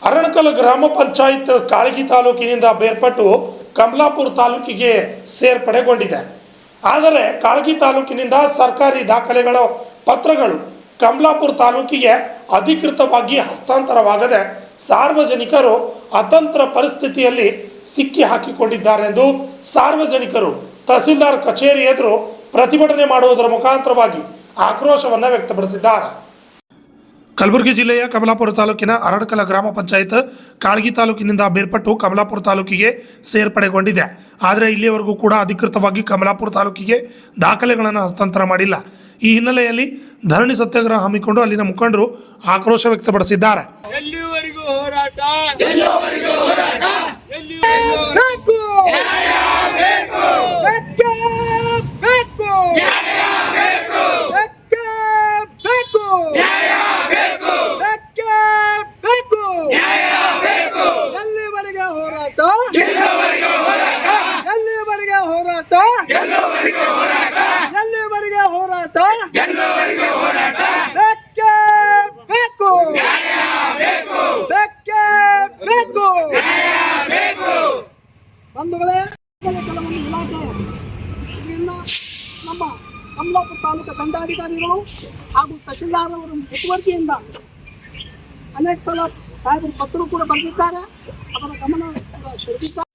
ಅರಣಕಲ್ ಗ್ರಾಮ ಪಂಚಾಯತ್ ಕಾಳಗಿ ತಾಲೂಕಿನಿಂದ ಬೇರ್ಪಟ್ಟು ಕಮಲಾಪುರ ತಾಲೂಕಿಗೆ ಸೇರ್ಪಡೆಗೊಂಡಿದೆ. ಆದರೆ ಕಾಳಗಿ ತಾಲೂಕಿನಿಂದ ಸರ್ಕಾರಿ ದಾಖಲೆಗಳ ಪತ್ರಗಳು ಕಮಲಾಪುರ ತಾಲೂಕಿಗೆ ಅಧಿಕೃತವಾಗಿ ಹಸ್ತಾಂತರವಾಗದೆ ಸಾರ್ವಜನಿಕರು ಅತಂತ್ರ ಪರಿಸ್ಥಿತಿಯಲ್ಲಿ ಸಿಕ್ಕಿ ಹಾಕಿಕೊಂಡಿದ್ದಾರೆಂದು ಸಾರ್ವಜನಿಕರು ತಹಸೀಲ್ದಾರ್ ಕಚೇರಿ ಎದುರು ಪ್ರತಿಭಟನೆ ಮಾಡುವುದರ ಮುಖಾಂತರವಾಗಿ ಆಕ್ರೋಶವನ್ನು ವ್ಯಕ್ತಪಡಿಸಿದ್ದಾರೆ. ಕಲಬುರಗಿ ಜಿಲ್ಲೆಯ ಕಮಲಾಪುರ ತಾಲೂಕಿನ ಅರಣಕಲ ಗ್ರಾಮ ಪಂಚಾಯತ್ ಕಾಳಗಿ ತಾಲೂಕಿನಿಂದ ಬೇರ್ಪಟ್ಟು ಕಮಲಾಪುರ ತಾಲೂಕಿಗೆ ಸೇರ್ಪಡೆಗೊಂಡಿದೆ. ಆದರೆ ಇಲ್ಲಿಯವರೆಗೂ ಕೂಡ ಅಧಿಕೃತವಾಗಿ ಕಮಲಾಪುರ ತಾಲೂಕಿಗೆ ದಾಖಲೆಗಳನ್ನು ಹಸ್ತಾಂತರ ಮಾಡಿಲ್ಲ. ಈ ಹಿನ್ನೆಲೆಯಲ್ಲಿ ಧರಣಿ ಸತ್ಯಾಗ್ರಹ ಹಮ್ಮಿಕೊಂಡು ಅಲ್ಲಿನ ಮುಖಂಡರು ಆಕ್ರೋಶ ವ್ಯಕ್ತಪಡಿಸಿದ್ದಾರೆ. ಬಂಧುಗಳೇ, ಕೆಲವೊಂದು ಇಲಾಖೆ ಇದರಿಂದ ನಮ್ಮ ಕಮಲಾಪುರ ತಾಲೂಕು ದಂಡಾಧಿಕಾರಿಗಳು ಹಾಗೂ ತಹಶೀಲ್ದಾರ್ ಅವರ ಮುತುವರ್ಜಿಯಿಂದ ಅನೇಕ ಸಲ ಸಾಹೇಬರು ಪತ್ರ ಕೂಡ ಬರೆದಿದ್ದಾರೆ. ಅವರ ಗಮನ ಸೆಳೆದಿದ್ದಾರೆ.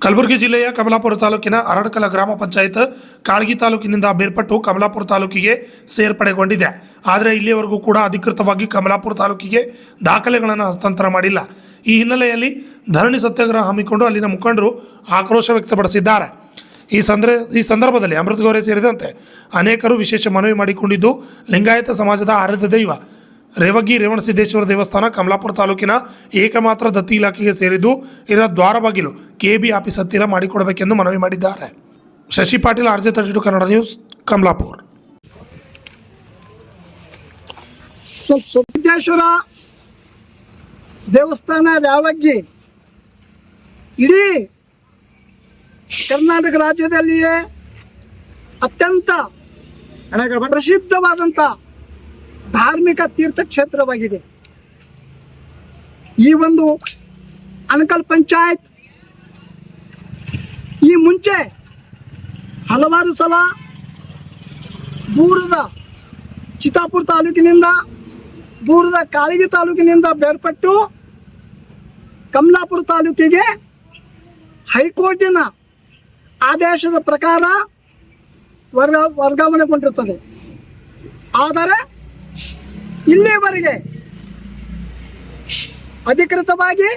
ಕಲಬುರಗಿ ಜಿಲ್ಲೆಯ ಕಮಲಾಪುರ ತಾಲೂಕಿನ ಅರಣಕಲ ಗ್ರಾಮ ಪಂಚಾಯತ್ ಕಾಳಗಿ ತಾಲೂಕಿನಿಂದ ಬೇರ್ಪಟ್ಟು ಕಮಲಾಪುರ ತಾಲೂಕಿಗೆ ಸೇರ್ಪಡೆಗೊಂಡಿದೆ. ಆದರೆ ಇಲ್ಲಿಯವರೆಗೂ ಕೂಡ ಅಧಿಕೃತವಾಗಿ ಕಮಲಾಪುರ ತಾಲೂಕಿಗೆ ದಾಖಲೆಗಳನ್ನು ಹಸ್ತಾಂತರ ಮಾಡಿಲ್ಲ. ಈ ಹಿನ್ನೆಲೆಯಲ್ಲಿ ಧರಣಿ ಸತ್ಯಾಗ್ರಹ ಹಮ್ಮಿಕೊಂಡು ಅಲ್ಲಿನ ಮುಖಂಡರು ಆಕ್ರೋಶ ವ್ಯಕ್ತಪಡಿಸಿದ್ದಾರೆ. ಈ ಸಂದರ್ಭದಲ್ಲಿ ಅಮೃತ ಗೌರಿ ಸೇರಿದಂತೆ ಅನೇಕರು ವಿಶೇಷ ಮನವಿ ಮಾಡಿಕೊಂಡಿದ್ದು, ಲಿಂಗಾಯತ ಸಮಾಜದ ಆರಾಧ್ಯ ದೈವ ರೇವಗಿ ರೇವಣಸಿದ್ದೇಶ್ವರ ದೇವಸ್ಥಾನ ಕಮಲಾಪುರ ತಾಲೂಕಿನ ಏಕಮಾತ್ರ ದತ್ತಿ ಇಲಾಖೆಗೆ ಸೇರಿದ್ದು, ಇದರ ದ್ವಾರ ಬಾಗಿಲು KB ಆಫೀಸ್ ಹತ್ತಿರ ಮಾಡಿಕೊಡಬೇಕೆಂದು ಮನವಿ ಮಾಡಿದ್ದಾರೆ. Shashi Patil, RJ32 Kannada news, Kamalapur. ಸಿದ್ದೇಶ್ವರ ದೇವಸ್ಥಾನ ರೇವಗಿ ಇಡೀ ಕರ್ನಾಟಕ ರಾಜ್ಯದಲ್ಲಿಯೇ ಅತ್ಯಂತ ಪ್ರಸಿದ್ಧವಾದಂಥ ಧಾರ್ಮಿಕ ತೀರ್ಥಕ್ಷೇತ್ರವಾಗಿದೆ. ಈ ಒಂದು ಅಣಕಲ್ ಪಂಚಾಯತ್ ಈ ಮುಂಚೆ ಹಲವಾರು ಸಲ ದೂರದ ಚಿತ್ತಾಪುರ ತಾಲೂಕಿನಿಂದ ದೂರದ ಕಾಳಗಿ ತಾಲೂಕಿನಿಂದ ಬೇರ್ಪಟ್ಟು ಕಮಲಾಪುರ ತಾಲೂಕಿಗೆ ಹೈಕೋರ್ಟಿನ ಆದೇಶದ ಪ್ರಕಾರ ವರ್ಗಾವಣೆಗೊಂಡಿರುತ್ತದೆ. ಆದರೆ ಇಲ್ಲಿವರೆಗೆ ಅಧಿಕೃತವಾಗಿ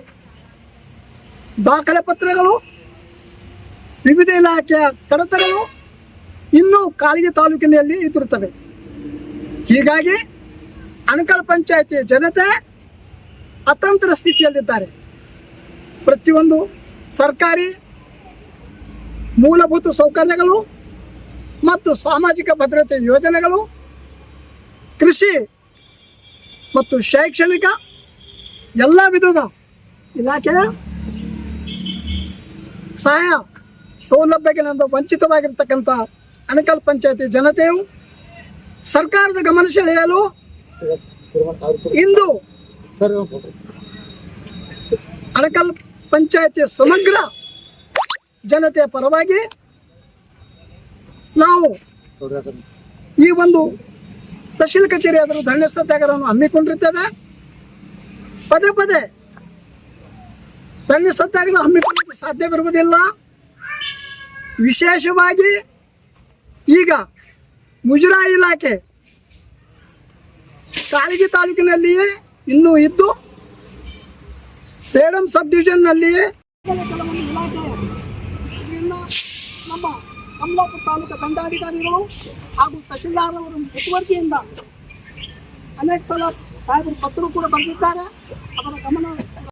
ದಾಖಲೆ ಪತ್ರಗಳು, ವಿವಿಧ ಇಲಾಖೆಯ ಕಡತಗಳು ಇನ್ನೂ ಕಾಳಗಿ ತಾಲೂಕಿನಲ್ಲಿ ಇದಿರುತ್ತವೆ. ಹೀಗಾಗಿ ಅಣಕಲ್ ಪಂಚಾಯತಿ ಜನತೆ ಅತಂತ್ರ ಸ್ಥಿತಿಯಲ್ಲಿದ್ದಾರೆ. ಪ್ರತಿಯೊಂದು ಸರ್ಕಾರಿ ಮೂಲಭೂತ ಸೌಕರ್ಯಗಳು ಮತ್ತು ಸಾಮಾಜಿಕ ಭದ್ರತೆ ಯೋಜನೆಗಳು, ಕೃಷಿ ಮತ್ತು ಶೈಕ್ಷಣಿಕ ಎಲ್ಲ ವಿಧದ ಇಲಾಖೆಯ ಸಹಾಯ ಸೌಲಭ್ಯಗಳಿಂದ ವಂಚಿತವಾಗಿರ್ತಕ್ಕಂಥ ಅಣಕಲ್ ಪಂಚಾಯತಿ ಜನತೆಯು ಸರ್ಕಾರದ ಗಮನ ಸೆಳೆಯಲು ಇಂದು ಅಣಕಲ್ ಪಂಚಾಯತಿ ಸಮಗ್ರ ಜನತೆಯ ಪರವಾಗಿ ನಾವು ಈ ಒಂದು ತಹಶೀಲ್ ಕಚೇರಿ ಅದರ ಧರಣಿ ಸತ್ಯಾಗ್ರಹವನ್ನು ಹಮ್ಮಿಕೊಂಡಿರ್ತೇವೆ. ಪದೇ ಪದೇ ಧರಣಿ ಸತ್ಯಾಗ್ರಹ ಹಮ್ಮಿಕೊಳ್ಳಲು ಸಾಧ್ಯವಿರುವುದಿಲ್ಲ. ವಿಶೇಷವಾಗಿ ಈಗ ಮುಜರಾಯಿ ಇಲಾಖೆ ಕಾಳಗಿ ತಾಲೂಕಿನಲ್ಲಿಯೇ ಇನ್ನೂ ಇದ್ದು, ಸೇಡಂ ಸಬ್ ಡಿವಿಷನ್ನಲ್ಲಿಯೇ ಕೆಲವೊಂದು ಇಲಾಖೆ ಇದರಿಂದ ನಮ್ಮ ಕಮಲಾಪುರ ತಾಲೂಕು ದಂಡಾಧಿಕಾರಿಗಳು ಹಾಗೂ ತಹಶೀಲ್ದಾರ್ ಅವರ ಮುತುವರ್ಜಿಯಿಂದ ಅನೇಕ ಸಲ ಸಾಹೇಬರು ಪತ್ರ ಕೂಡ ಬರೆದಿದ್ದಾರೆ. ಅವರ ಗಮನ